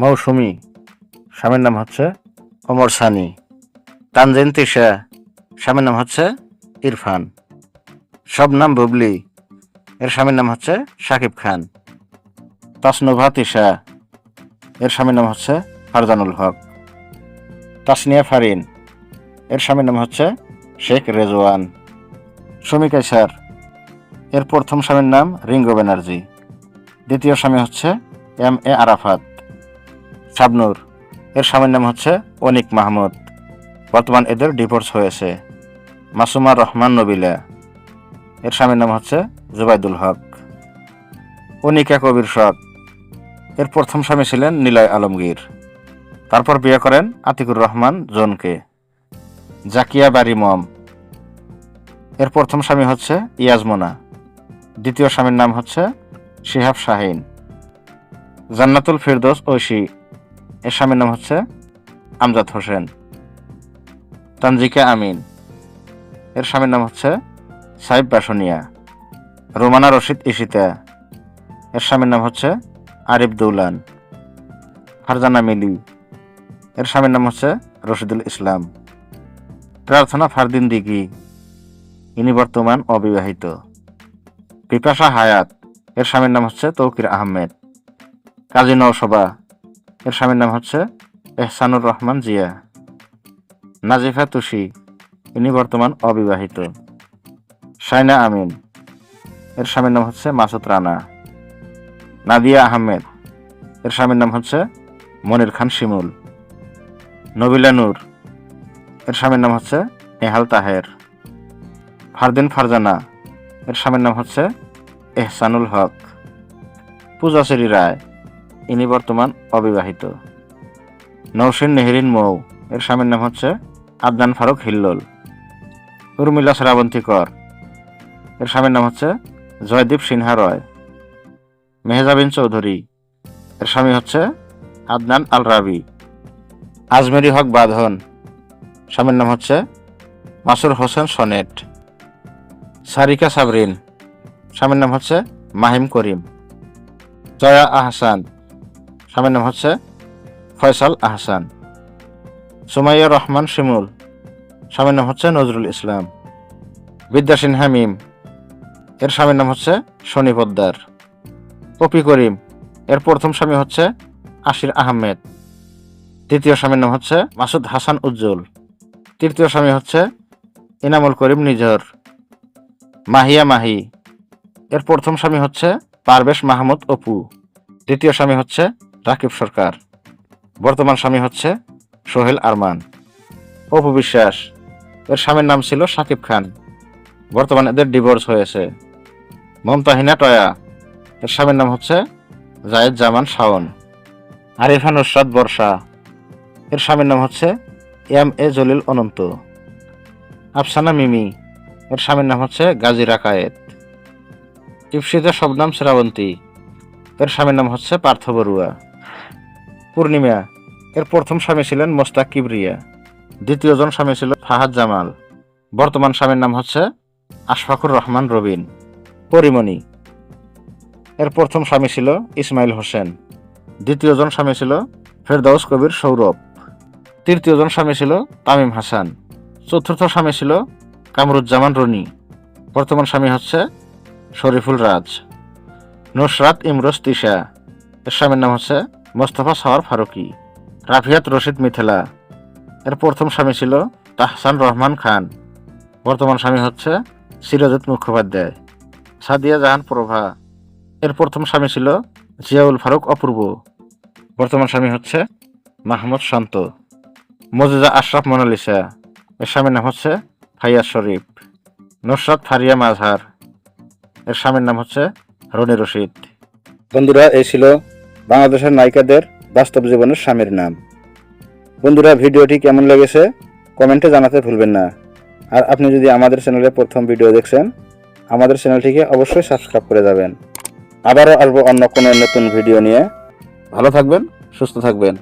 মৌসুমী, স্বামীর নাম হচ্ছে ওমর সানি। তানজিন তিশা, স্বামীর নাম হচ্ছে ইরফান। শবনম বুবলি, এর স্বামীর নাম হচ্ছে শাকিব খান। তাসনুভা তিশা, এর স্বামীর নাম হচ্ছে ফারজানুল হক। তাসনিয়া ফারিন, এর স্বামীর নাম হচ্ছে শেখ রেজওয়ান। সুমি কাইসার, এর প্রথম স্বামীর নাম রিঙ্গো ব্যানার্জি, দ্বিতীয় স্বামী হচ্ছে এম এ আরাফাত। শাবনূর, এর স্বামীর নাম হচ্ছে অনিক মাহমুদ, বর্তমান এদের ডিভোর্স হয়েছে। মাসুমা রহমান নবিলা, এর স্বামীর নাম হচ্ছে জুবাইদুল হক। অনিকা কবির শখ, এর প্রথম স্বামী ছিলেন নিলয় আলমগীর, তারপর বিয়ে করেন আতিকুর রহমান জোনকে। জাকিয়া বারি মম, এর প্রথম স্বামী হচ্ছে ইয়াজমোনা, দ্বিতীয় স্বামীর নাম হচ্ছে শিহাব শাহিন। জান্নাতুল ফিরদৌস ঐশী, এর স্বামীর নাম হচ্ছে আমজাদ হোসেন। তানজিকা আমিন, এর স্বামীর নাম হচ্ছে সাইব বাসনিয়া। রোমানা রশিদ ইশিতা, এর স্বামীর নাম হচ্ছে আরিফ দৌলান। ফারজানা মিলি, এর স্বামীর নাম হচ্ছে রশিদুল ইসলাম। প্রার্থনা ফারদিন দিঘি, ইনি বর্তমান অবিবাহিত। পিপাসা হায়াত, এর স্বামীর নাম হচ্ছে তৌকির আহমেদ। কাজী নওশবা, এর স্বামীর নাম হচ্ছে এহসানুর রহমান জিয়া। নাজিফা তুষি, ইনি বর্তমান অবিবাহিত। শাইনা আমিন, এর স্বামীর নাম হচ্ছে মাসুদ রানা। নাদিয়া আহমেদ, এর স্বামীর নাম হচ্ছে মনির খান শিমুল। নবিলা নূর, এর স্বামীর নাম হচ্ছে নেহাল তাহের। ফারদিন ফারজানা, এর স্বামীর নাম হচ্ছে এহসানুল হক। পূজাশ্রী রায়, ইনি বর্তমান অবিবাহিত। নৌসিন নেহরিন মৌ, এর স্বামীর নাম হচ্ছে আদনান ফারুক হিল্লোল। উর্মিলা শ্রাবন্তী কর, এর স্বামীর নাম হচ্ছে জয়দীপ সিনহা রয়। মেহজাবিন চৌধুরী, এর স্বামী হচ্ছে আদনান আল রাবি। আজমেরি হক বাঁধন, স্বামীর নাম হচ্ছে মাসুর হোসেন সনেট। সারিকা সাবরিন, স্বামীর নাম হচ্ছে মাহিম করিম। জয়া আহসান, স্বামীর নাম হচ্ছে ফয়সাল আহসান। সুমাইয়া রহমান শিমুল, স্বামীর নাম হচ্ছে নজরুল ইসলাম। বিদ্যা সিনহা মিম, এর স্বামীর নাম হচ্ছে শনি পোদ্দার। পপি করিম, এর প্রথম স্বামী হচ্ছে আশির আহমেদ, দ্বিতীয় স্বামীর নাম হচ্ছে মাসুদ হাসান উজ্জ্বল, তৃতীয় স্বামী হচ্ছে ইনামুল করিম নিঝর। মাহিয়া মাহি, এর প্রথম স্বামী হচ্ছে পারভেশ মাহমুদ অপু, দ্বিতীয় স্বামী হচ্ছে রাকিব সরকার, বর্তমান স্বামী হচ্ছে সোহেল আরমান। অপু বিশ্বাস, এর স্বামীর নাম ছিল শাকিব খান, বর্তমানে এদের ডিভোর্স হয়েছে। মমতাহিনা টয়া, এর স্বামীর নাম হচ্ছে জায়েদ জামান শাওন। আরিফা নুসরাত বর্ষা, এর স্বামীর নাম হচ্ছে এম এ জলিল অনন্ত। আফসানা মিমি, এর স্বামীর নাম হচ্ছে গাজী রাকায়েত। ইপসিতা শবনম শ্রাবন্তী, এর স্বামীর নাম হচ্ছে পার্থ বড়ুয়া। পূর্ণিমা, এর প্রথম স্বামী ছিলেন মোস্তাক কিবরিয়া, দ্বিতীয় জন স্বামী ছিল ফাহাদ জামাল, বর্তমান স্বামীর নাম হচ্ছে আশফাকুর রহমান রবিন। পরিমণি, এর প্রথম স্বামী ছিল ইসমাইল হোসেন, দ্বিতীয় জন স্বামী ছিল ফেরদাউস কবির সৌরভ, তৃতীয় জন স্বামী ছিল তামিম হাসান, চতুর্থ স্বামী ছিল কামরুজ্জামান রনি, বর্তমান স্বামী হচ্ছে শরীফুল রাজ। নুসরাত ইমরোজ তিশা, এর স্বামীর নাম হচ্ছে মোস্তফা সাওয়ার ফারুকি। রাফিয়াত রশিদ মিথিলা, এর প্রথম স্বামী ছিল তাহসান রহমান খান, বর্তমান স্বামী হচ্ছে সিরাজুত মুখোপাধ্যায়। সাদিয়া জাহান প্রভা, এর প্রথম স্বামী ছিল জিয়াউল ফারুক অপূর্ব, বর্তমান স্বামী হচ্ছে মাহমুদ শান্ত। মজিজা আশরাফ মোনালিসা, এর স্বামীর নাম হচ্ছে ফাইয়াজ শরীফ। নুসরাত ফারিয়া মাজহার, এর স্বামীর নাম হচ্ছে রনি রশিদ। বন্ধুরা, এই ছিল বাংলাদেশের নায়িকাদের বাস্তব জীবনের স্বামীর নাম। বন্ধুরা, ভিডিওটি কেমন লেগেছে কমেন্টে জানাতে ভুলবেন না। আর আপনি যদি আমাদের চ্যানেলে প্রথম ভিডিও দেখছেন, আমাদের চ্যানেলটিকে অবশ্যই সাবস্ক্রাইব করে যাবেন। আবারও আসবো অন্য কোনো নতুন ভিডিও নিয়ে। ভালো থাকবেন, সুস্থ থাকবেন।